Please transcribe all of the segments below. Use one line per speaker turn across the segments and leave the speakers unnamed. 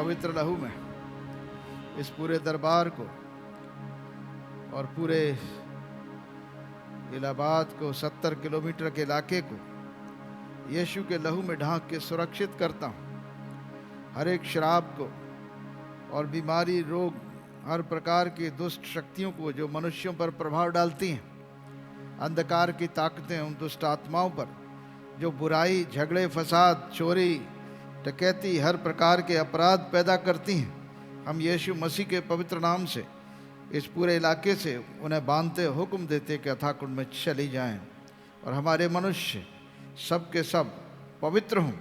पवित्र लहू में इस पूरे दरबार को और पूरे इलाहाबाद को, 70 किलोमीटर के इलाके को यीशु के लहू में ढांक के सुरक्षित करता हूँ। हर एक शराब को और बीमारी, रोग, हर प्रकार की दुष्ट शक्तियों को जो मनुष्यों पर प्रभाव डालती हैं, अंधकार की ताकतें, उन दुष्ट आत्माओं पर जो बुराई, झगड़े, फसाद, चोरी, डकैती, हर प्रकार के अपराध पैदा करती हैं, हम यीशु मसीह के पवित्र नाम से इस पूरे इलाके से उन्हें बांधते, हुक्म देते कि अथाह कुंड में चली जाएं और हमारे मनुष्य सब के सब पवित्र हों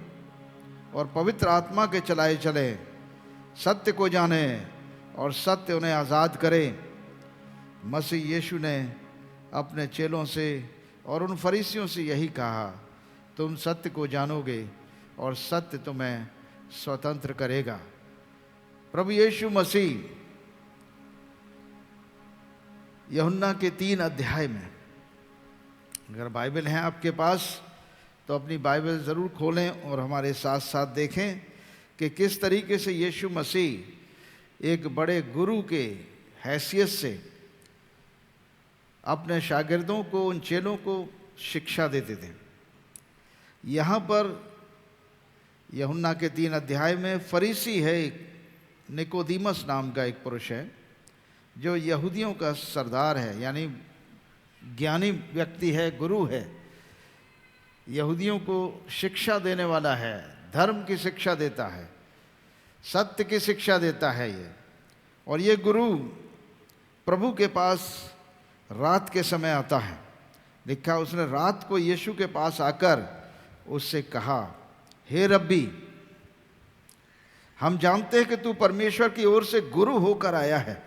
और पवित्र आत्मा के चलाए चले, सत्य को जाने और सत्य उन्हें आज़ाद करे। मसीह यीशु ने अपने चेलों से और उन फरीसियों से यही कहा, तुम सत्य को जानोगे और सत्य तुम्हें स्वतंत्र करेगा। प्रभु यीशु मसीह यूहन्ना के 3 अध्याय में, अगर बाइबल है आपके पास तो अपनी बाइबल ज़रूर खोलें और हमारे साथ साथ देखें कि किस तरीके से यीशु मसीह एक बड़े गुरु के हैसियत से अपने शागिर्दों को, उन चेलों को शिक्षा देते थे। यहाँ पर यूहन्ना के 3 अध्याय में फरीसी है, एक निकोदीमस नाम का एक पुरुष है जो यहूदियों का सरदार है, यानी ज्ञानी व्यक्ति है, गुरु है, यहूदियों को शिक्षा देने वाला है, धर्म की शिक्षा देता है, सत्य की शिक्षा देता है ये। और ये गुरु प्रभु के पास रात के समय आता है। लिखा उसने रात को यीशु के पास आकर उससे कहा, हे रब्बी, हम जानते हैं कि तू परमेश्वर की ओर से गुरु होकर आया है,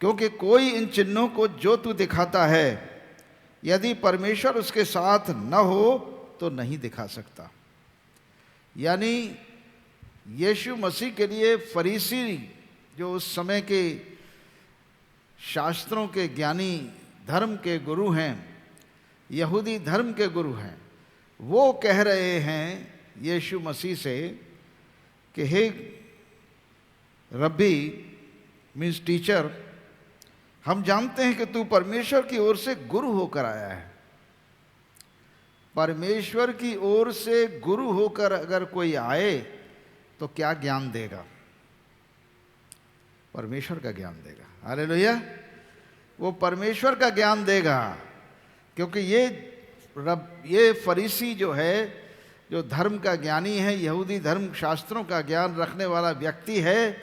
क्योंकि कोई इन चिन्हों को जो तू दिखाता है, यदि परमेश्वर उसके साथ न हो तो नहीं दिखा सकता। यानी यीशु मसीह के लिए फरीसी, जो उस समय के शास्त्रों के ज्ञानी, धर्म के गुरु हैं, यहूदी धर्म के गुरु हैं, वो कह रहे हैं यीशु मसीह से कि हे रब्बी, मीन्स टीचर, हम जानते हैं कि तू परमेश्वर की ओर से गुरु होकर आया है। परमेश्वर की ओर से गुरु होकर अगर कोई आए तो क्या ज्ञान देगा? परमेश्वर का ज्ञान देगा। हालेलुया, वो परमेश्वर का ज्ञान देगा, क्योंकि ये फरीसी जो है, जो धर्म का ज्ञानी है, यहूदी धर्म शास्त्रों का ज्ञान रखने वाला व्यक्ति है,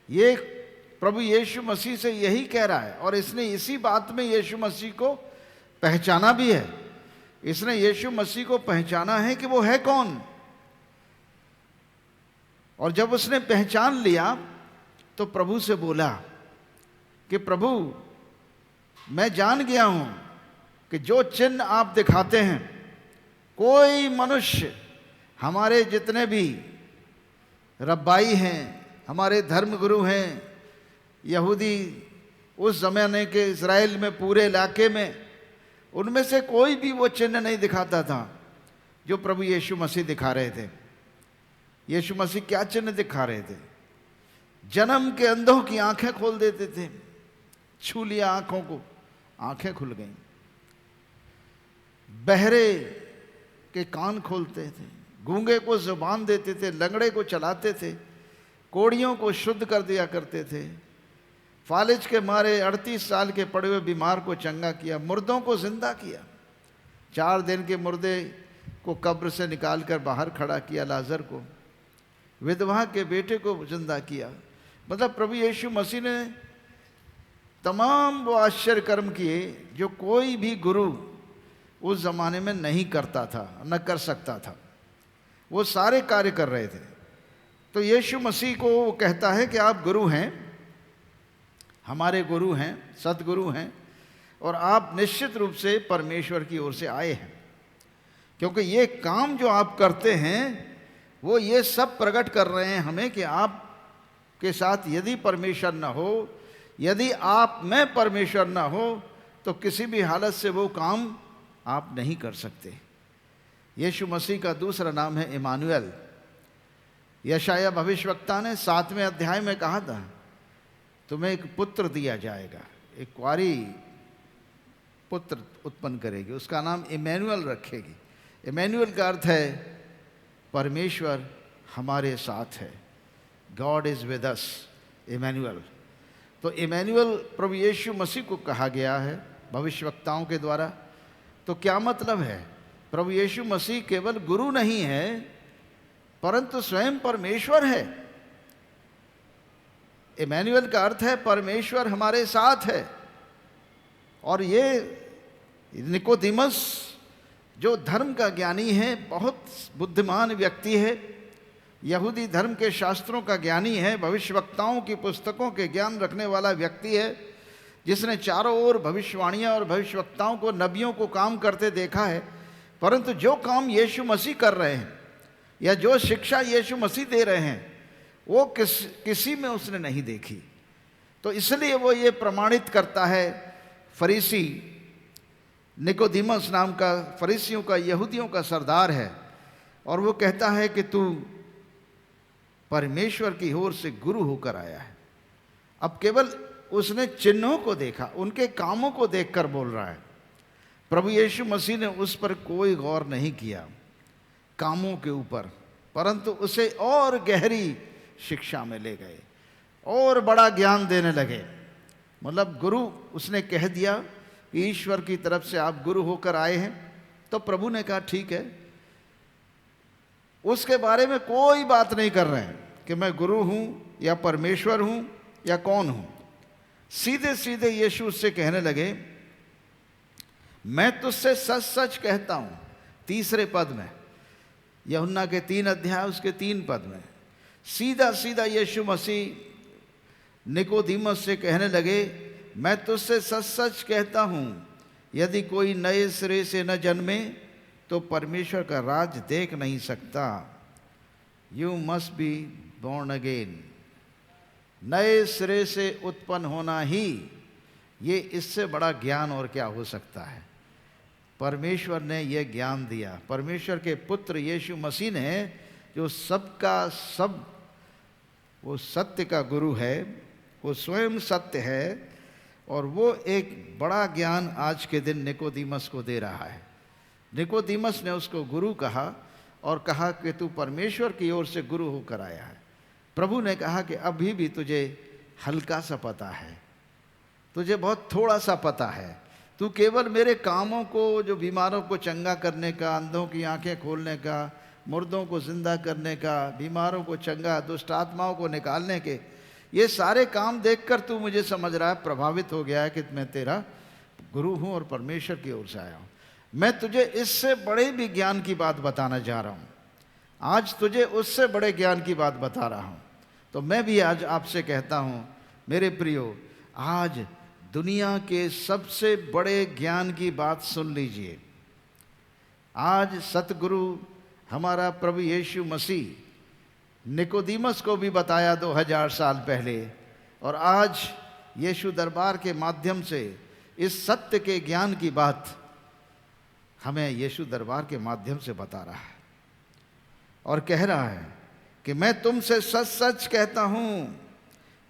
ये प्रभु यीशु मसीह से यही कह रहा है। और इसने इसी बात में यीशु मसीह को पहचाना भी है। इसने यीशु मसीह को पहचाना है कि वो है कौन। और जब उसने पहचान लिया तो प्रभु से बोला कि प्रभु, मैं जान गया हूं कि जो चिन्ह आप दिखाते हैं, कोई मनुष्य, हमारे जितने भी रब्बाई हैं, हमारे धर्मगुरु हैं, यहूदी उस ज़माने के इज़राइल में, पूरे इलाके में, उनमें से कोई भी वो चिन्ह नहीं दिखाता था जो प्रभु यीशु मसीह दिखा रहे थे। यीशु मसीह क्या चिन्ह दिखा रहे थे? जन्म के अंधों की आंखें खोल देते थे, छू लिया आंखों को, आंखें खुल गईं। बहरे के कान खोलते थे, गूंगे को जुबान देते थे, लंगड़े को चलाते थे, कोढ़ियों को शुद्ध कर दिया करते थे, फालिज के मारे 38 साल के पड़े हुए बीमार को चंगा किया, मुर्दों को जिंदा किया, 4 दिन के मुर्दे को कब्र से निकालकर बाहर खड़ा किया, लाजर को, विधवा के बेटे को जिंदा किया। मतलब प्रभु यीशु मसीह ने तमाम वो आश्चर्य कर्म किए जो कोई भी गुरु उस ज़माने में नहीं करता था, न कर सकता था। वो सारे कार्य कर रहे थे। तो यीशु मसीह को वो कहता है कि आप गुरु हैं, हमारे गुरु हैं, सतगुरु हैं, और आप निश्चित रूप से परमेश्वर की ओर से आए हैं, क्योंकि ये काम जो आप करते हैं वो ये सब प्रकट कर रहे हैं हमें कि आप के साथ यदि परमेश्वर न हो, यदि आप में परमेश्वर न हो, तो किसी भी हालत से वो काम आप नहीं कर सकते। यीशु मसीह का दूसरा नाम है इमानुएल। यशाया भविष्यवक्ता ने 7वें अध्याय में कहा था, तुम्हें एक पुत्र दिया जाएगा, एक कुंवारी पुत्र उत्पन्न करेगी, उसका नाम इमैनुअल रखेगी। इमैनुअल का अर्थ है परमेश्वर हमारे साथ है, God is with us, Emmanuel. तो इमैनुअल प्रभु यीशु मसीह को कहा गया है भविष्यवक्ताओं के द्वारा। तो क्या मतलब है? प्रभु यीशु मसीह केवल गुरु नहीं है, परंतु स्वयं परमेश्वर है। इमैनुअल का अर्थ है परमेश्वर हमारे साथ है। और ये निकोदेमस जो धर्म का ज्ञानी है, बहुत बुद्धिमान व्यक्ति है, यहूदी धर्म के शास्त्रों का ज्ञानी है, भविष्यवक्ताओं की पुस्तकों के ज्ञान रखने वाला व्यक्ति है, जिसने चारों ओर भविष्यवाणियां और भविष्यवक्ताओं को, नबियों को काम करते देखा है। परंतु जो काम यीशु मसीह कर रहे हैं या जो शिक्षा यीशु मसीह दे रहे हैं, वो किसी में उसने नहीं देखी। तो इसलिए वो ये प्रमाणित करता है, फरीसी निकोदेमस नाम का, फरीसियों का, यहूदियों का सरदार है, और वो कहता है कि तू परमेश्वर की ओर से गुरु होकर आया है। अब केवल उसने चिन्हों को देखा, उनके कामों को देखकर बोल रहा है। प्रभु यीशु मसीह ने उस पर कोई गौर नहीं किया, कामों के ऊपर, परंतु उसे और गहरी शिक्षा में ले गए और बड़ा ज्ञान देने लगे। मतलब गुरु उसने कह दिया कि ईश्वर की तरफ से आप गुरु होकर आए हैं। तो प्रभु ने कहा ठीक है, उसके बारे में कोई बात नहीं कर रहे हैं कि मैं गुरु हूं या परमेश्वर हूं या कौन हूं। सीधे सीधे यीशु उससे कहने लगे, मैं तुझसे सच सच कहता हूं। 3 पद में, यूहन्ना के 3 अध्याय उसके 3 पद में सीधा सीधा यीशु मसीह निकोदेमस से कहने लगे, मैं तुझसे सच सच कहता हूं, यदि कोई नए सिरे से न जन्मे तो परमेश्वर का राज देख नहीं सकता। You must be born again. नए सिरे से उत्पन्न होना ही, ये इससे बड़ा ज्ञान और क्या हो सकता है। परमेश्वर ने यह ज्ञान दिया, परमेश्वर के पुत्र यीशु मसीह ने, जो सबका सब, वो सत्य का गुरु है, वो स्वयं सत्य है, और वो एक बड़ा ज्ञान आज के दिन निकोदेमस को दे रहा है। निकोदेमस ने उसको गुरु कहा और कहा कि तू परमेश्वर की ओर से गुरु होकर आया है। प्रभु ने कहा कि अभी भी तुझे हल्का सा पता है, तुझे बहुत थोड़ा सा पता है। तू केवल मेरे कामों को, जो बीमारों को चंगा करने का, अंधों की आंखें खोलने का, मुर्दों को जिंदा करने का, बीमारों को चंगा, दुष्ट आत्माओं को निकालने के, ये सारे काम देखकर तू मुझे समझ रहा है, प्रभावित हो गया है कि मैं तेरा गुरु हूँ और परमेश्वर की ओर से आया हूँ। मैं तुझे इससे बड़े भी ज्ञान की बात बताना जा रहा हूँ। आज तुझे उससे बड़े ज्ञान की बात बता रहा हूँ। तो मैं भी आज आपसे कहता हूँ मेरे प्रियो, आज दुनिया के सबसे बड़े ज्ञान की बात सुन लीजिए। आज सतगुरु हमारा प्रभु यीशु मसीह निकोदेमस को भी बताया 2000 साल पहले, और आज यीशु दरबार के माध्यम से इस सत्य के ज्ञान की बात हमें यीशु दरबार के माध्यम से बता रहा है और कह रहा है कि मैं तुमसे सच सच कहता हूँ,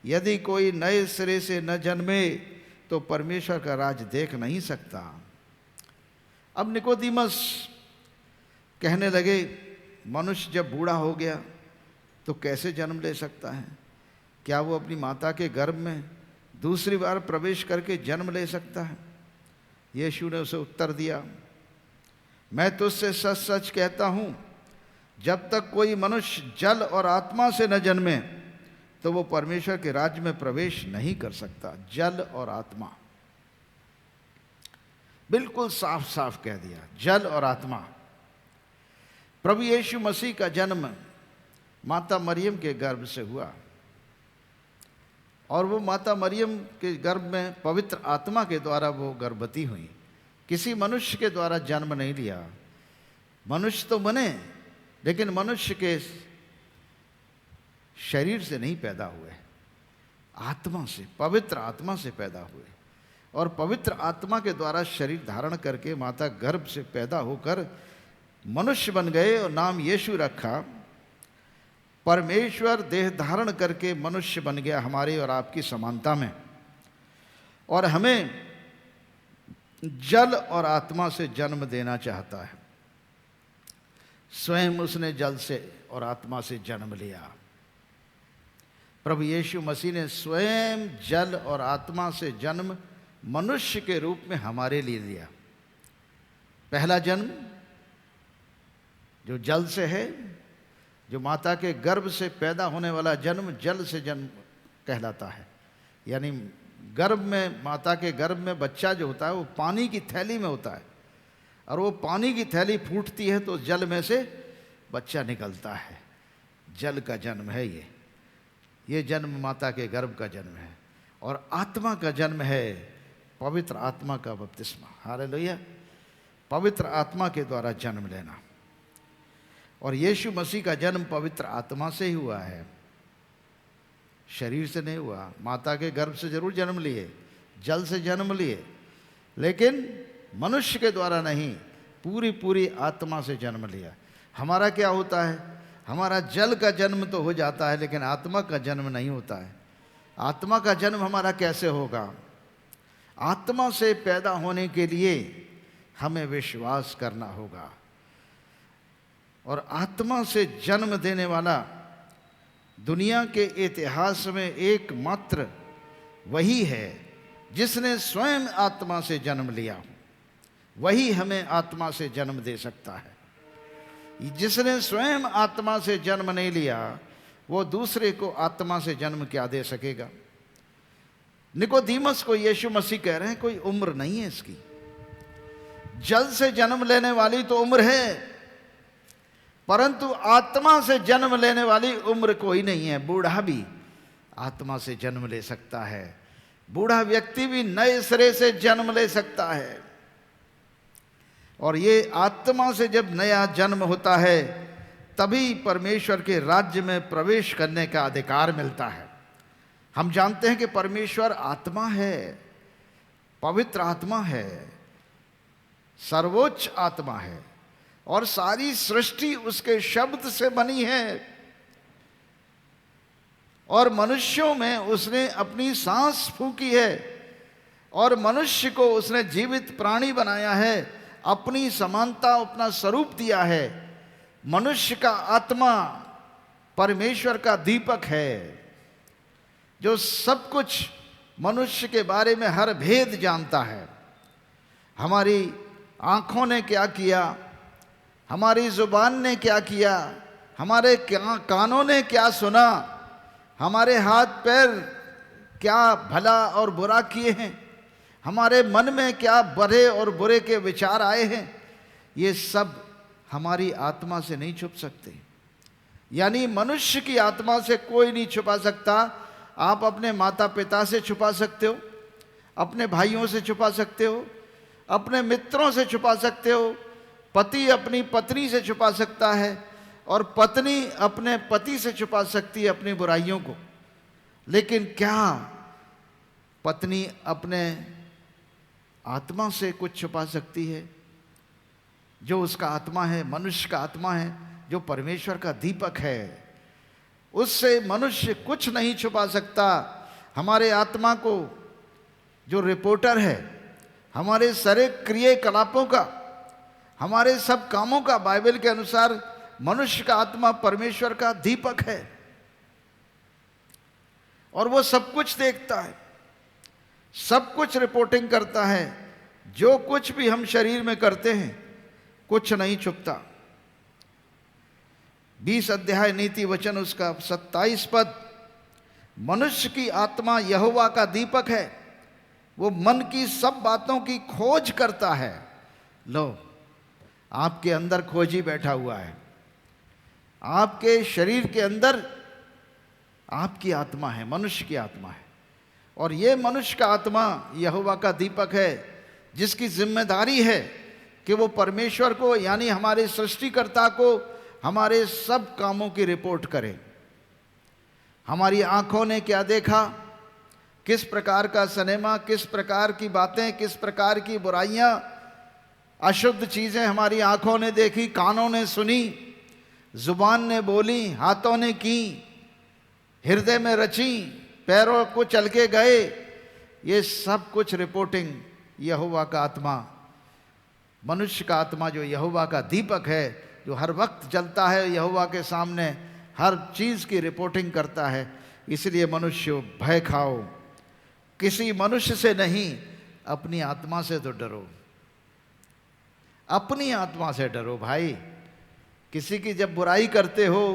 यदि कोई नए सिरे से न जन्मे तो परमेश्वर का राज देख नहीं सकता। अब निकोदेमस कहने लगे, मनुष्य जब बूढ़ा हो गया तो कैसे जन्म ले सकता है? क्या वो अपनी माता के गर्भ में दूसरी बार प्रवेश करके जन्म ले सकता है? यीशु ने उसे उत्तर दिया, मैं तुझसे सच सच कहता हूँ, जब तक कोई मनुष्य जल और आत्मा से न जन्मे तो वो परमेश्वर के राज्य में प्रवेश नहीं कर सकता। जल और आत्मा, बिल्कुल साफ साफ कह दिया, जल और आत्मा। प्रभु यीशु मसीह का जन्म माता मरियम के गर्भ से हुआ, और वो माता मरियम के गर्भ में पवित्र आत्मा के द्वारा वो गर्भवती हुई। किसी मनुष्य के द्वारा जन्म नहीं लिया। मनुष्य तो बने, लेकिन मनुष्य के शरीर से नहीं पैदा हुए, आत्मा से, पवित्र आत्मा से पैदा हुए, और पवित्र आत्मा के द्वारा शरीर धारण करके माता गर्भ से पैदा होकर मनुष्य बन गए और नाम यीशु रखा। परमेश्वर देह धारण करके मनुष्य बन गया हमारी और आपकी समानता में, और हमें जल और आत्मा से जन्म देना चाहता है। स्वयं उसने जल से और आत्मा से जन्म लिया। प्रभु यीशु मसीह ने स्वयं जल और आत्मा से जन्म मनुष्य के रूप में हमारे लिए लिया। पहला जन्म जो जल से है, जो माता के गर्भ से पैदा होने वाला जन्म जल से जन्म कहलाता है। यानी गर्भ में, माता के गर्भ में बच्चा जो होता है वो पानी की थैली में होता है, और वो पानी की थैली फूटती है तो जल में से बच्चा निकलता है। जल का जन्म है ये जन्म माता के गर्भ का जन्म है। और आत्मा का जन्म है पवित्र आत्मा का बपतिस्मा। हालेलुया। पवित्र आत्मा के द्वारा जन्म लेना। और यीशु मसीह का जन्म पवित्र आत्मा से ही हुआ है, शरीर से नहीं हुआ। माता के गर्भ से जरूर जन्म लिए, जल से जन्म लिए, लेकिन मनुष्य के द्वारा नहीं, पूरी आत्मा से जन्म लिया। हमारा क्या होता है? हमारा जल का जन्म तो हो जाता है, लेकिन आत्मा का जन्म नहीं होता है। आत्मा का जन्म हमारा कैसे होगा? आत्मा से पैदा होने के लिए हमें विश्वास करना होगा। और आत्मा से जन्म देने वाला दुनिया के इतिहास में एकमात्र वही है जिसने स्वयं आत्मा से जन्म लिया। वही हमें आत्मा से जन्म दे सकता है। जिसने स्वयं आत्मा से जन्म नहीं लिया, वो दूसरे को आत्मा से जन्म क्या दे सकेगा? निकोदीमस को यीशु मसीह कह रहे हैं कोई उम्र नहीं है इसकी। जल से जन्म लेने वाली तो उम्र है, परंतु आत्मा से जन्म लेने वाली उम्र कोई नहीं है। बूढ़ा भी आत्मा से जन्म ले सकता है, बूढ़ा व्यक्ति भी नए सिरे से जन्म ले सकता है। और ये आत्मा से जब नया जन्म होता है, तभी परमेश्वर के राज्य में प्रवेश करने का अधिकार मिलता है। हम जानते हैं कि परमेश्वर आत्मा है, पवित्र आत्मा है, सर्वोच्च आत्मा है, और सारी सृष्टि उसके शब्द से बनी है। और मनुष्यों में उसने अपनी सांस फूंकी है, और मनुष्य को उसने जीवित प्राणी बनाया है, अपनी समानता, अपना स्वरूप दिया है। मनुष्य का आत्मा परमेश्वर का दीपक है, जो सब कुछ मनुष्य के बारे में हर भेद जानता है। हमारी आंखों ने क्या किया, हमारी जुबान ने क्या किया, हमारे कानों ने क्या सुना, हमारे हाथ पैर क्या भला और बुरा किए हैं, हमारे मन में क्या भले और बुरे के विचार आए हैं, ये सब हमारी आत्मा से नहीं छुप सकते। यानी मनुष्य की आत्मा से कोई नहीं छुपा सकता। आप अपने माता पिता से छुपा सकते हो, अपने भाइयों से छुपा सकते हो, अपने मित्रों से छुपा सकते हो, पति अपनी पत्नी से छुपा सकता है, और पत्नी अपने पति से छुपा सकती है अपनी बुराइयों को। लेकिन क्या पत्नी अपने आत्मा से कुछ छुपा सकती है? जो उसका आत्मा है, मनुष्य का आत्मा है, जो परमेश्वर का दीपक है, उससे मनुष्य कुछ नहीं छुपा सकता। हमारे आत्मा को जो रिपोर्टर है, हमारे सारे क्रियाकलापों का, हमारे सब कामों का, बाइबल के अनुसार मनुष्य का आत्मा परमेश्वर का दीपक है, और वो सब कुछ देखता है, सब कुछ रिपोर्टिंग करता है। जो कुछ भी हम शरीर में करते हैं, कुछ नहीं छुपता। 20 अध्याय नीति वचन उसका 27 पद, मनुष्य की आत्मा यहोवा का दीपक है, वो मन की सब बातों की खोज करता है। लो, आपके अंदर खोजी बैठा हुआ है। आपके शरीर के अंदर आपकी आत्मा है, मनुष्य की आत्मा है, और ये मनुष्य का आत्मा यहोवा का दीपक है, जिसकी जिम्मेदारी है कि वो परमेश्वर को, यानी हमारे सृष्टिकर्ता को, हमारे सब कामों की रिपोर्ट करे। हमारी आंखों ने क्या देखा, किस प्रकार का सिनेमा, किस प्रकार की बातें, किस प्रकार की बुराइयां, अशुद्ध चीजें हमारी आंखों ने देखी, कानों ने सुनी, जुबान ने बोली, हाथों ने की, हृदय में रची, पैरों को चल के गए, ये सब कुछ रिपोर्टिंग यहोवा का आत्मा, मनुष्य का आत्मा जो यहोवा का दीपक है, जो हर वक्त जलता है यहोवा के सामने, हर चीज़ की रिपोर्टिंग करता है। इसलिए मनुष्य भय खाओ, किसी मनुष्य से नहीं, अपनी आत्मा से तो डरो, अपनी आत्मा से डरो भाई। किसी की जब बुराई करते हो,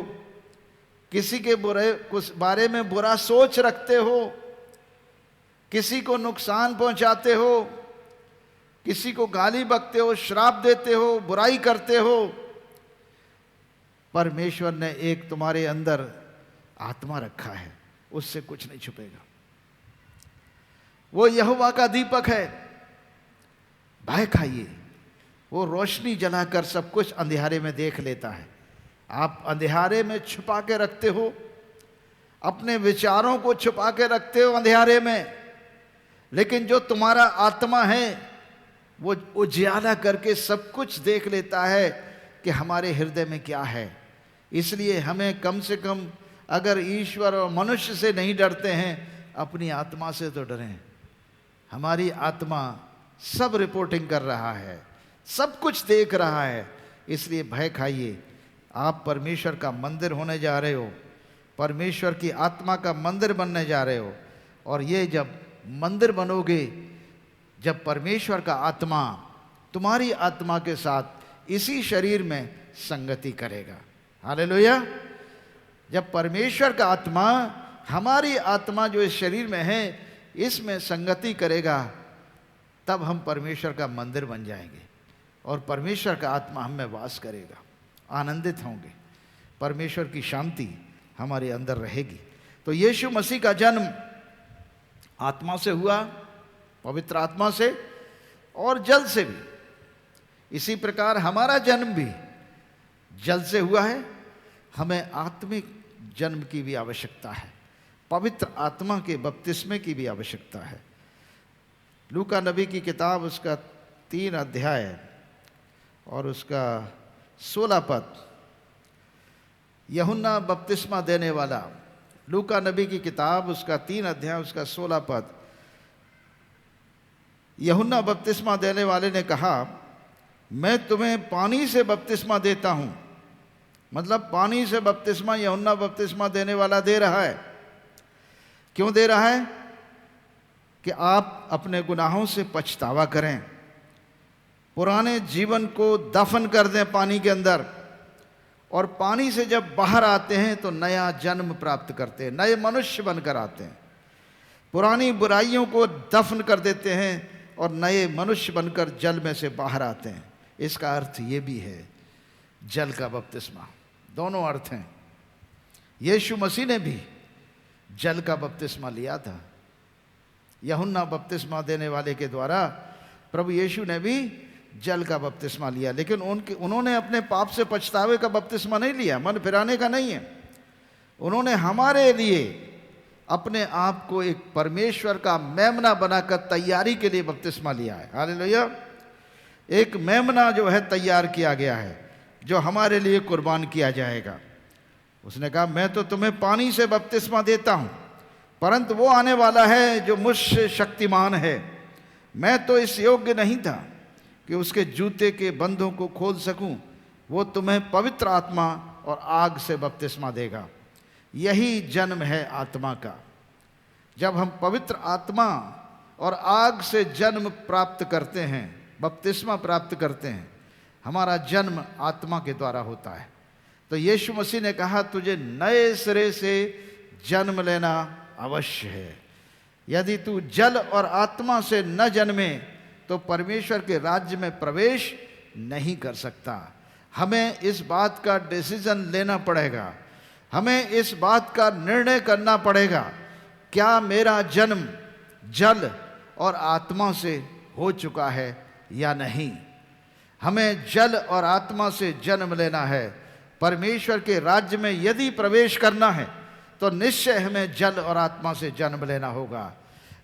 किसी के बुरे कुछ बारे में बुरा सोच रखते हो, किसी को नुकसान पहुंचाते हो, किसी को गाली बकते हो, श्राप देते हो, बुराई करते हो, परमेश्वर ने एक तुम्हारे अंदर आत्मा रखा है, उससे कुछ नहीं छुपेगा। वो यहोवा का दीपक है, भय खाइए। वो रोशनी जलाकर सब कुछ अंधेरे में देख लेता है। आप अंधेरे में छुपा के रखते हो, अपने विचारों को छुपा के रखते हो अंधेरे में, लेकिन जो तुम्हारा आत्मा है वो उजियाला करके सब कुछ देख लेता है कि हमारे हृदय में क्या है। इसलिए हमें कम से कम, अगर ईश्वर और मनुष्य से नहीं डरते हैं, अपनी आत्मा से तो डरें। हमारी आत्मा सब रिपोर्टिंग कर रहा है, सब कुछ देख रहा है, इसलिए भय खाइए। आप परमेश्वर का मंदिर होने जा रहे हो, परमेश्वर की आत्मा का मंदिर बनने जा रहे हो। और ये जब मंदिर बनोगे, जब परमेश्वर का आत्मा तुम्हारी आत्मा के साथ इसी शरीर में संगति करेगा, हालेलुया। जब परमेश्वर का आत्मा हमारी आत्मा जो इस शरीर में है इसमें संगति करेगा, तब हम परमेश्वर का मंदिर बन जाएंगे और परमेश्वर का आत्मा हम में वास करेगा, आनंदित होंगे, परमेश्वर की शांति हमारे अंदर रहेगी। तो यीशु मसीह का जन्म आत्मा से हुआ, पवित्र आत्मा से और जल से भी। इसी प्रकार हमारा जन्म भी जल से हुआ है। हमें आत्मिक जन्म की भी आवश्यकता है, पवित्र आत्मा के बपतिस्मे की भी आवश्यकता है। लूका नबी की किताब उसका 3 अध्याय और उसका 16 पद, यूहन्ना बपतिस्मा देने वाला, लूका नबी की किताब उसका 3 अध्याय उसका 16 पद। यूहन्ना बपतिस्मा देने वाले ने कहा, मैं तुम्हें पानी से बपतिस्मा देता हूं। मतलब पानी से बपतिस्मा यूहन्ना बपतिस्मा देने वाला दे रहा है। क्यों दे रहा है? कि आप अपने गुनाहों से पछतावा करें, पुराने जीवन को दफन कर दें पानी के अंदर, और पानी से जब बाहर आते हैं तो नया जन्म प्राप्त करते हैं, नए मनुष्य बनकर आते हैं। पुरानी बुराइयों को दफन कर देते हैं और नए मनुष्य बनकर जल में से बाहर आते हैं। इसका अर्थ ये भी है जल का बपतिस्मा, दोनों अर्थ हैं। यीशु मसीह ने भी जल का बपतिस्मा लिया था। यूहन्ना बपतिस्मा देने वाले के द्वारा प्रभु यीशु ने भी जल का बपतिस्मा लिया, लेकिन उन्होंने अपने पाप से पछतावे का बपतिस्मा नहीं लिया, मन फिराने का नहीं है। उन्होंने हमारे लिए अपने आप को एक परमेश्वर का मेमना बनाकर तैयारी के लिए बपतिस्मा लिया है, हालेलुया। एक मेमना जो है तैयार किया गया है, जो हमारे लिए कुर्बान किया जाएगा। उसने कहा, मैं तो तुम्हें पानी से बपतिस्मा देता हूं, परंतु वो आने वाला है जो मुझसे शक्तिमान है। मैं तो इस योग्य नहीं था कि उसके जूते के बंधों को खोल सकूं। वो तुम्हें पवित्र आत्मा और आग से बपतिस्मा देगा। यही जन्म है आत्मा का। जब हम पवित्र आत्मा और आग से जन्म प्राप्त करते हैं, बपतिस्मा प्राप्त करते हैं, हमारा जन्म आत्मा के द्वारा होता है। तो यीशु मसीह ने कहा, तुझे नए सिरे से जन्म लेना अवश्य है। यदि तू जल और आत्मा से न जन्मे तो परमेश्वर के राज्य में प्रवेश नहीं कर सकता। हमें इस बात का डिसीजन लेना पड़ेगा, हमें इस बात का निर्णय करना पड़ेगा, क्या मेरा जन्म जल और आत्मा से हो चुका है या नहीं। हमें जल और आत्मा से जन्म लेना है। परमेश्वर के राज्य में यदि प्रवेश करना है तो निश्चय हमें जल और आत्मा से जन्म लेना होगा।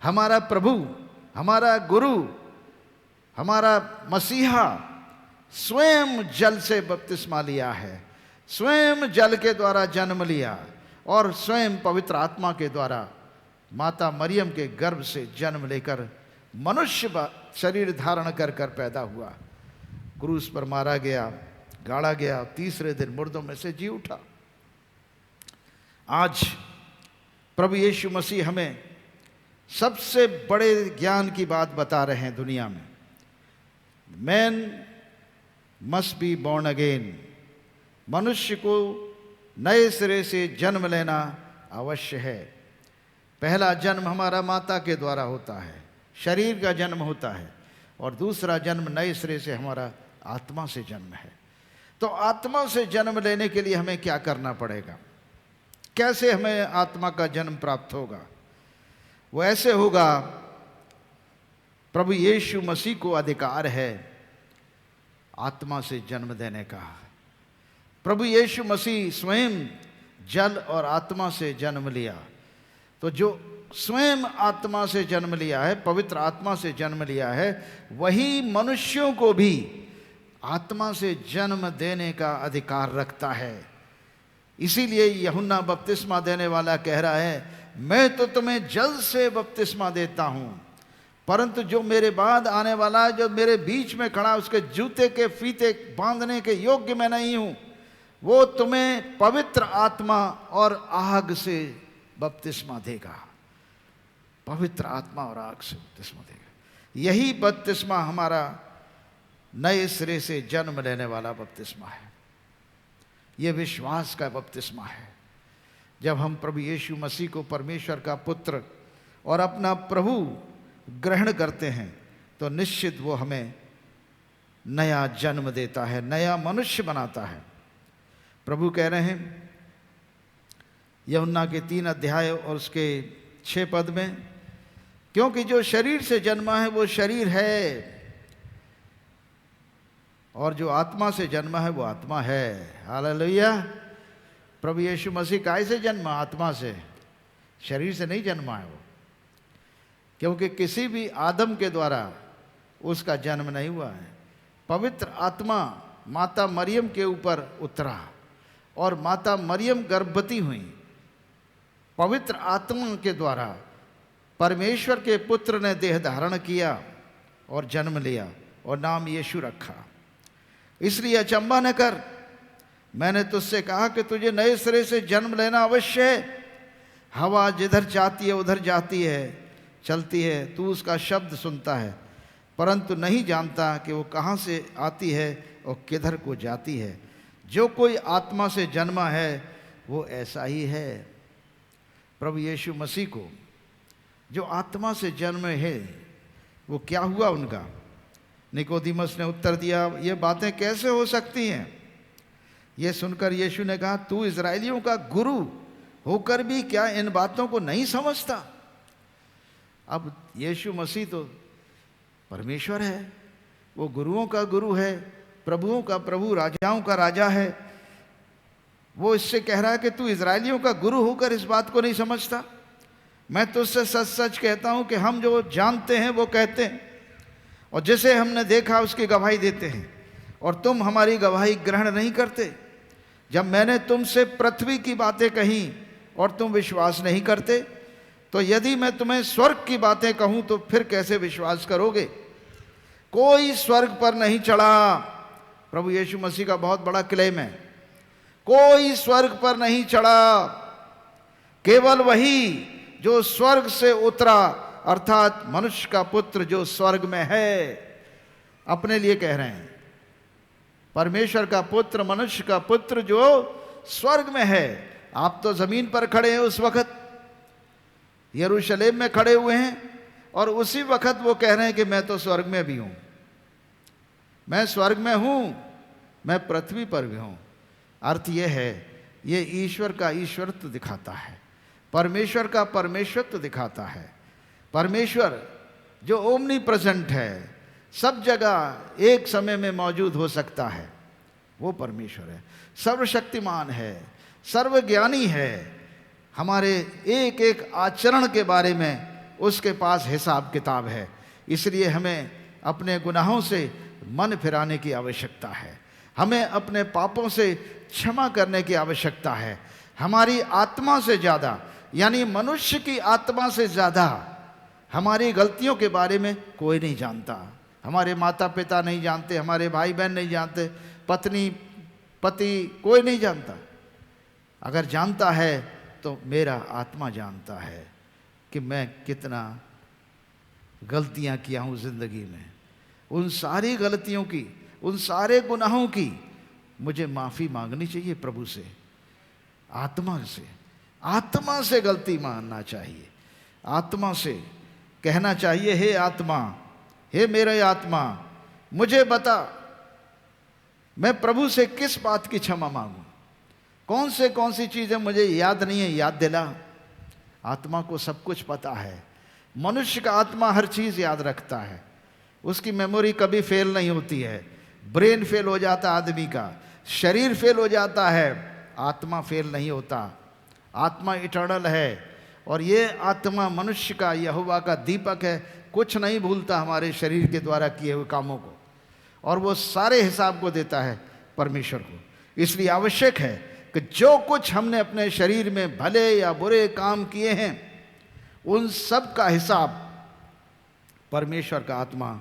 हमारा प्रभु, हमारा गुरु, हमारा मसीहा स्वयं जल से बपतिस्मा लिया है। स्वयं जल के द्वारा जन्म लिया और स्वयं पवित्र आत्मा के द्वारा माता मरियम के गर्भ से जन्म लेकर मनुष्य शरीर धारण कर कर पैदा हुआ, क्रूस पर मारा गया, गाड़ा गया, तीसरे दिन मुर्दों में से जी उठा। आज प्रभु यीशु मसीह हमें सबसे बड़े ज्ञान की बात बता रहे हैं दुनिया में। Man must be born again. मनुष्य को नए सिरे से जन्म लेना अवश्य है। पहला जन्म हमारा माता के द्वारा होता है, शरीर का जन्म होता है, और दूसरा जन्म नए सिरे से हमारा आत्मा से जन्म है। तो आत्मा से जन्म लेने के लिए हमें क्या करना पड़ेगा? कैसे हमें आत्मा का जन्म प्राप्त होगा? वो ऐसे होगा, प्रभु यीशु मसीह को अधिकार है आत्मा से जन्म देने का। प्रभु यीशु मसीह स्वयं जल और आत्मा से जन्म लिया। तो जो स्वयं आत्मा से जन्म लिया है, पवित्र आत्मा से जन्म लिया है, वही मनुष्यों को भी आत्मा से जन्म देने का अधिकार रखता है। इसीलिए यूहन्ना बपतिस्मा देने वाला कह रहा है, मैं तो तुम्हें जल से बपतिस्मा देता हूं, परंतु जो मेरे बाद आने वाला है, जो मेरे बीच में खड़ा, उसके जूते के फीते बांधने के योग्य मैं नहीं हूं, वो तुम्हें पवित्र आत्मा और आग से बपतिस्मा देगा। पवित्र आत्मा और आग से बपतिस्मा देगा। यही बपतिस्मा हमारा नए सिरे से जन्म लेने वाला बपतिस्मा है। यह विश्वास का बपतिस्मा है। जब हम प्रभु यीशु मसीह को परमेश्वर का पुत्र और अपना प्रभु ग्रहण करते हैं, तो निश्चित वो हमें नया जन्म देता है, नया मनुष्य बनाता है। प्रभु कह रहे हैं यूहन्ना के 3 अध्याय और उसके 6 पद में, क्योंकि जो शरीर से जन्मा है वो शरीर है, और जो आत्मा से जन्मा है वो आत्मा है। हालेलुया। प्रभु यीशु मसीह काय से जन्मा? आत्मा से, शरीर से नहीं जन्मा है वो, क्योंकि किसी भी आदम के द्वारा उसका जन्म नहीं हुआ है। पवित्र आत्मा माता मरियम के ऊपर उतरा और माता मरियम गर्भवती हुई। पवित्र आत्मा के द्वारा परमेश्वर के पुत्र ने देह धारण किया और जन्म लिया और नाम यीशु रखा। इसलिए अचंभा न कर, मैंने तुझसे कहा कि तुझे नए सिरे से जन्म लेना अवश्य है। हवा जिधर जाती है उधर जाती है, चलती है, तू उसका शब्द सुनता है, परंतु नहीं जानता कि वो कहाँ से आती है और किधर को जाती है। जो कोई आत्मा से जन्मा है वो ऐसा ही है। प्रभु यीशु मसीह को जो आत्मा से जन्म है, वो क्या हुआ उनका? निकोदिमस ने उत्तर दिया, ये बातें कैसे हो सकती हैं? ये सुनकर यीशु ने कहा, तू इजराइलियों का गुरु होकर भी क्या इन बातों को नहीं समझता? अब यीशु मसीह तो परमेश्वर है, वो गुरुओं का गुरु है, प्रभुओं का प्रभु, राजाओं का राजा है। वो इससे कह रहा है कि तू इजराइलियों का गुरु होकर इस बात को नहीं समझता? मैं तुझसे सच सच कहता हूं कि हम जो जानते हैं वो कहते हैं, और जिसे हमने देखा उसकी गवाही देते हैं, और तुम हमारी गवाही ग्रहण नहीं करते। जब मैंने तुमसे पृथ्वी की बातें कही और तुम विश्वास नहीं करते, तो यदि मैं तुम्हें स्वर्ग की बातें कहूं तो फिर कैसे विश्वास करोगे? कोई स्वर्ग पर नहीं चढ़ा। प्रभु यीशु मसीह का बहुत बड़ा क्लेम है, कोई स्वर्ग पर नहीं चढ़ा, केवल वही जो स्वर्ग से उतरा, अर्थात मनुष्य का पुत्र जो स्वर्ग में है। अपने लिए कह रहे हैं, परमेश्वर का पुत्र, मनुष्य का पुत्र जो स्वर्ग में है। आप तो जमीन पर खड़े हैं, उस वक्त यरूशलेम में खड़े हुए हैं, और उसी वक्त वो कह रहे हैं कि मैं तो स्वर्ग में भी हूं, मैं स्वर्ग में हूं, मैं पृथ्वी पर भी हूं। अर्थ यह है, ये ईश्वर का ईश्वरत्व दिखाता है, परमेश्वर का परमेश्वरत्व दिखाता है। परमेश्वर जो ओमनी प्रेजेंट है, सब जगह एक समय में मौजूद हो सकता है, वो परमेश्वर है। सर्वशक्तिमान है, सर्वज्ञानी है, हमारे एक एक आचरण के बारे में उसके पास हिसाब किताब है। इसलिए हमें अपने गुनाहों से मन फिराने की आवश्यकता है, हमें अपने पापों से क्षमा करने की आवश्यकता है। हमारी आत्मा से ज़्यादा, यानी मनुष्य की आत्मा से ज़्यादा हमारी गलतियों के बारे में कोई नहीं जानता। हमारे माता पिता नहीं जानते, हमारे भाई बहन नहीं जानते, पत्नी पति कोई नहीं जानता। अगर जानता है तो मेरा आत्मा जानता है कि मैं कितना गलतियां किया हूं ज़िंदगी में। उन सारी गलतियों की, उन सारे गुनाहों की मुझे माफ़ी मांगनी चाहिए प्रभु से, आत्मा से गलती मानना चाहिए। आत्मा से कहना चाहिए, हे आत्मा, हे मेरे आत्मा, मुझे बता मैं प्रभु से किस बात की क्षमा मांगूं, कौन सी चीज़ें मुझे याद नहीं है, याद दिला। आत्मा को सब कुछ पता है। मनुष्य का आत्मा हर चीज़ याद रखता है, उसकी मेमोरी कभी फेल नहीं होती है। ब्रेन फेल हो जाता आदमी का, शरीर फेल हो जाता है, आत्मा फेल नहीं होता। आत्मा इटर्नल है और ये आत्मा मनुष्य का, यहोवा का दीपक है, कुछ नहीं भूलता हमारे शरीर के द्वारा किए हुए कामों को, और वो सारे हिसाब को देता है परमेश्वर को। इसलिए आवश्यक है कि जो कुछ हमने अपने शरीर में भले या बुरे काम किए हैं, उन सब का हिसाब परमेश्वर का आत्मा,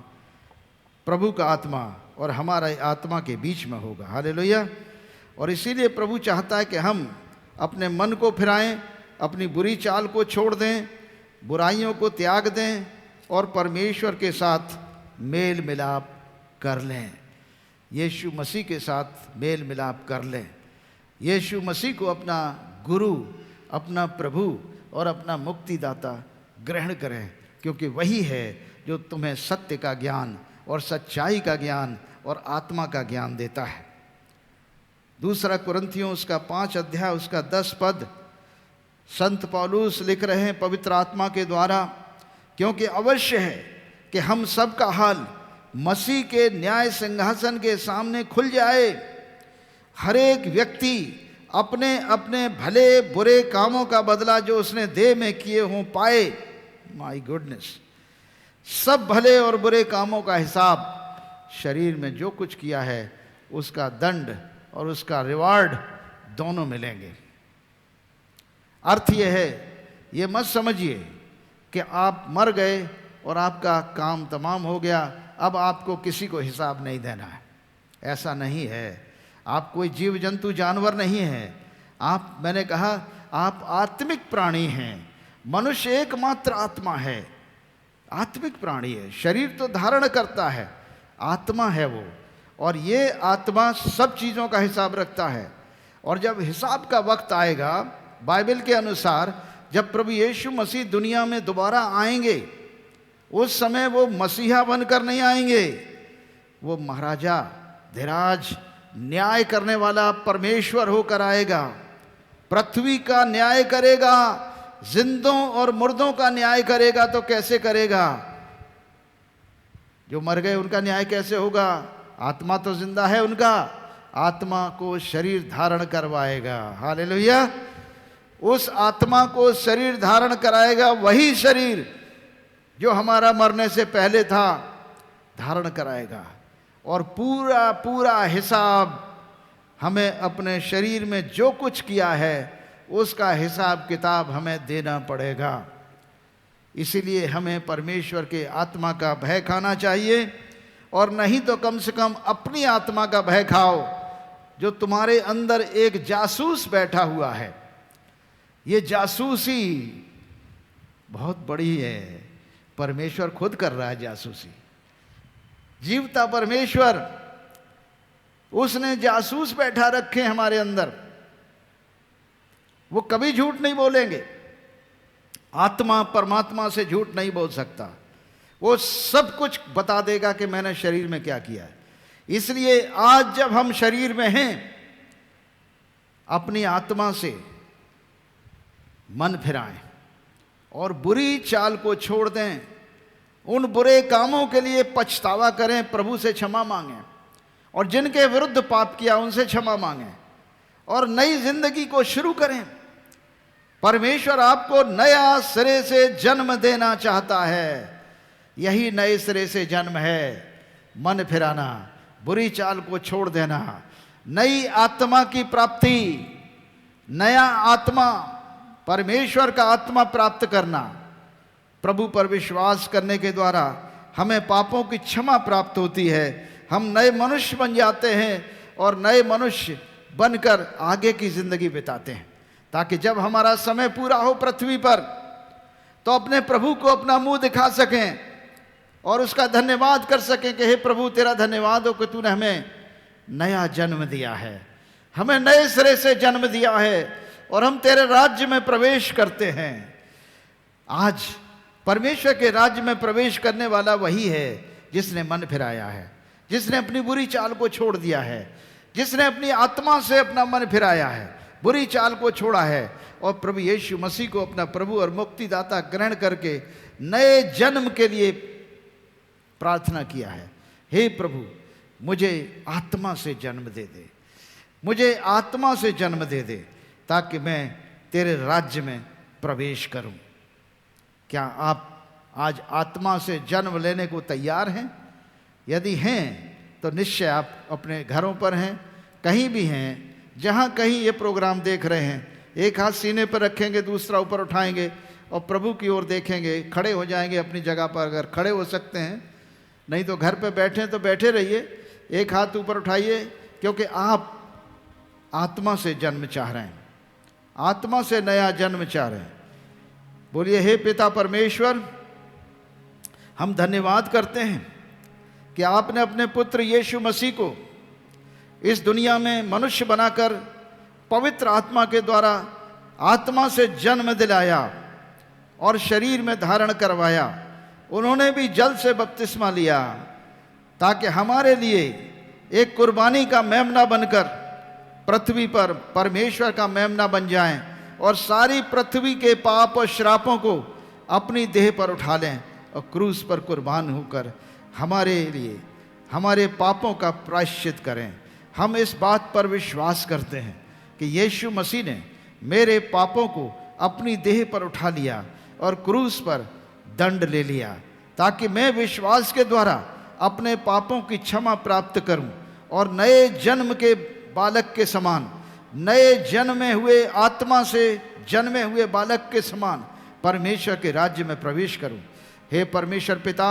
प्रभु का आत्मा और हमारा आत्मा के बीच में होगा। हालेलुया। और इसीलिए प्रभु चाहता है कि हम अपने मन को फिराएं, अपनी बुरी चाल को छोड़ दें, बुराइयों को त्याग दें और परमेश्वर के साथ मेल मिलाप कर लें। यीशु मसीह के साथ मेल मिलाप कर लें। यीशु मसीह को अपना गुरु, अपना प्रभु और अपना मुक्तिदाता ग्रहण करें, क्योंकि वही है जो तुम्हें सत्य का ज्ञान और सच्चाई का ज्ञान और आत्मा का ज्ञान देता है। दूसरा कुरिन्थियों उसका 5 अध्याय उसका 10 पद संत पौलुस लिख रहे हैं पवित्र आत्मा के द्वारा, क्योंकि अवश्य है कि हम सब का हाल मसीह के न्याय सिंहासन के सामने खुल जाए। हर एक व्यक्ति अपने अपने भले बुरे कामों का बदला जो उसने देह में किए हों पाए। माय गुडनेस, सब भले और बुरे कामों का हिसाब, शरीर में जो कुछ किया है उसका दंड और उसका रिवार्ड दोनों मिलेंगे। अर्थ यह है, ये मत समझिए कि आप मर गए और आपका काम तमाम हो गया, अब आपको किसी को हिसाब नहीं देना है। ऐसा नहीं है। आप कोई जीव जंतु जानवर नहीं हैं। आप, मैंने कहा, आप आत्मिक प्राणी हैं। मनुष्य एकमात्र आत्मा है, आत्मिक प्राणी है। शरीर तो धारण करता है, आत्मा है वो, और ये आत्मा सब चीज़ों का हिसाब रखता है। और जब हिसाब का वक्त आएगा, बाइबल के अनुसार जब प्रभु यीशु मसीह दुनिया में दोबारा आएंगे, उस समय वो मसीहा बनकर नहीं आएंगे, वो महाराजा धीराज न्याय करने वाला परमेश्वर होकर आएगा। पृथ्वी का न्याय करेगा, जिंदों और मुर्दों का न्याय करेगा। तो कैसे करेगा? जो मर गए उनका न्याय कैसे होगा? आत्मा तो जिंदा है उनका, आत्मा को शरीर धारण करवाएगा। हालेलुया। उस आत्मा को शरीर धारण कराएगा, वही शरीर जो हमारा मरने से पहले था धारण कराएगा, और पूरा पूरा हिसाब हमें अपने शरीर में जो कुछ किया है उसका हिसाब किताब हमें देना पड़ेगा। इसीलिए हमें परमेश्वर के आत्मा का भय खाना चाहिए, और नहीं तो कम से कम अपनी आत्मा का भय खाओ, जो तुम्हारे अंदर एक जासूस बैठा हुआ है। ये जासूसी बहुत बड़ी है, परमेश्वर खुद कर रहा है जासूसी। जीवता परमेश्वर, उसने जासूस बैठा रखे हमारे अंदर। वो कभी झूठ नहीं बोलेंगे। आत्मा परमात्मा से झूठ नहीं बोल सकता। वो सब कुछ बता देगा कि मैंने शरीर में क्या किया है। इसलिए आज जब हम शरीर में हैं, अपनी आत्मा से मन फिराएं और बुरी चाल को छोड़ दें। उन बुरे कामों के लिए पछतावा करें, प्रभु से क्षमा मांगें, और जिनके विरुद्ध पाप किया उनसे क्षमा मांगें, और नई जिंदगी को शुरू करें। परमेश्वर आपको नया सिरे से जन्म देना चाहता है। यही नए सिरे से जन्म है, मन फिराना, बुरी चाल को छोड़ देना, नई आत्मा की प्राप्ति, नया आत्मा, परमेश्वर का आत्मा प्राप्त करना। प्रभु पर विश्वास करने के द्वारा हमें पापों की क्षमा प्राप्त होती है, हम नए मनुष्य बन जाते हैं और नए मनुष्य बनकर आगे की जिंदगी बिताते हैं, ताकि जब हमारा समय पूरा हो पृथ्वी पर तो अपने प्रभु को अपना मुंह दिखा सकें और उसका धन्यवाद कर सकें कि हे प्रभु, तेरा धन्यवाद हो कि तूने हमें नया जन्म दिया है, हमें नए सिरे से जन्म दिया है और हम तेरे राज्य में प्रवेश करते हैं। आज परमेश्वर के राज्य में प्रवेश करने वाला वही है जिसने मन फिराया है, जिसने अपनी बुरी चाल को छोड़ दिया है, जिसने अपनी आत्मा से अपना मन फिराया है, बुरी चाल को छोड़ा है और प्रभु यीशु मसीह को अपना प्रभु और मुक्तिदाता ग्रहण करके नए जन्म के लिए प्रार्थना किया है। हे प्रभु, मुझे आत्मा से जन्म दे दे, मुझे आत्मा से जन्म दे दे, ताकि मैं तेरे राज्य में प्रवेश करूं। क्या आप आज आत्मा से जन्म लेने को तैयार हैं? यदि हैं तो निश्चय आप अपने घरों पर हैं, कहीं भी हैं, जहां कहीं ये प्रोग्राम देख रहे हैं, एक हाथ सीने पर रखेंगे, दूसरा ऊपर उठाएंगे और प्रभु की ओर देखेंगे, खड़े हो जाएंगे अपनी जगह पर, अगर खड़े हो सकते हैं, नहीं तो घर पे बैठे तो बैठे रहिए, एक हाथ ऊपर उठाइए, क्योंकि आप आत्मा से जन्म चाह रहे हैं, आत्मा से नया जन्म चाह रहे हैं। बोलिए, हे पिता परमेश्वर, हम धन्यवाद करते हैं कि आपने अपने पुत्र यीशु मसीह को इस दुनिया में मनुष्य बनाकर पवित्र आत्मा के द्वारा आत्मा से जन्म दिलाया और शरीर में धारण करवाया। उन्होंने भी जल से बपतिस्मा लिया ताकि हमारे लिए एक कुर्बानी का मेमना बनकर पृथ्वी पर परमेश्वर का मेमना बन जाएं और सारी पृथ्वी के पाप और श्रापों को अपनी देह पर उठा लें और क्रूस पर कुर्बान होकर हमारे लिए हमारे पापों का प्रायश्चित करें। हम इस बात पर विश्वास करते हैं कि यीशु मसीह ने मेरे पापों को अपनी देह पर उठा लिया और क्रूस पर दंड ले लिया, ताकि मैं विश्वास के द्वारा अपने पापों की क्षमा प्राप्त करूं और नए जन्म के बालक के समान, नए जन्मे हुए आत्मा से जन्मे हुए बालक के समान परमेश्वर के राज्य में प्रवेश करूं। हे परमेश्वर पिता,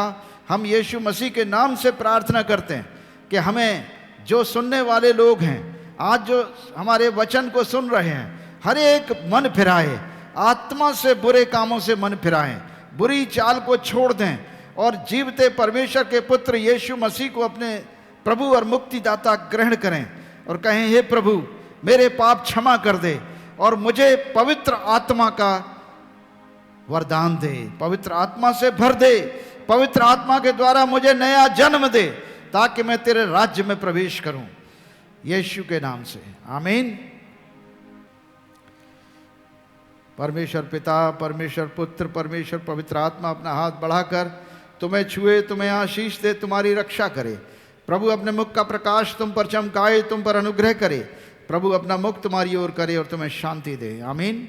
हम यीशु मसीह के नाम से प्रार्थना करते हैं कि हमें, जो सुनने वाले लोग हैं, आज जो हमारे वचन को सुन रहे हैं, हर एक मन फिराए, आत्मा से बुरे कामों से मन फिराएं, बुरी चाल को छोड़ दें और जीवते परमेश्वर के पुत्र यीशु मसीह को अपने प्रभु और मुक्तिदाता ग्रहण करें और कहें, हे प्रभु, मेरे पाप क्षमा कर दे और मुझे पवित्र आत्मा का वरदान दे, पवित्र आत्मा से भर दे, पवित्र आत्मा के द्वारा मुझे नया जन्म दे, ताकि मैं तेरे राज्य में प्रवेश करूं, यीशु के नाम से, आमीन। परमेश्वर पिता, परमेश्वर पुत्र, परमेश्वर पवित्र आत्मा अपना हाथ बढ़ाकर तुम्हें छुए, तुम्हें आशीष दे, तुम्हारी रक्षा करे। प्रभु अपने मुख का प्रकाश तुम पर चमकाए, तुम पर अनुग्रह करे। प्रभु अपना मुख तुम्हारी ओर करे और तुम्हें शांति दे, आमीन।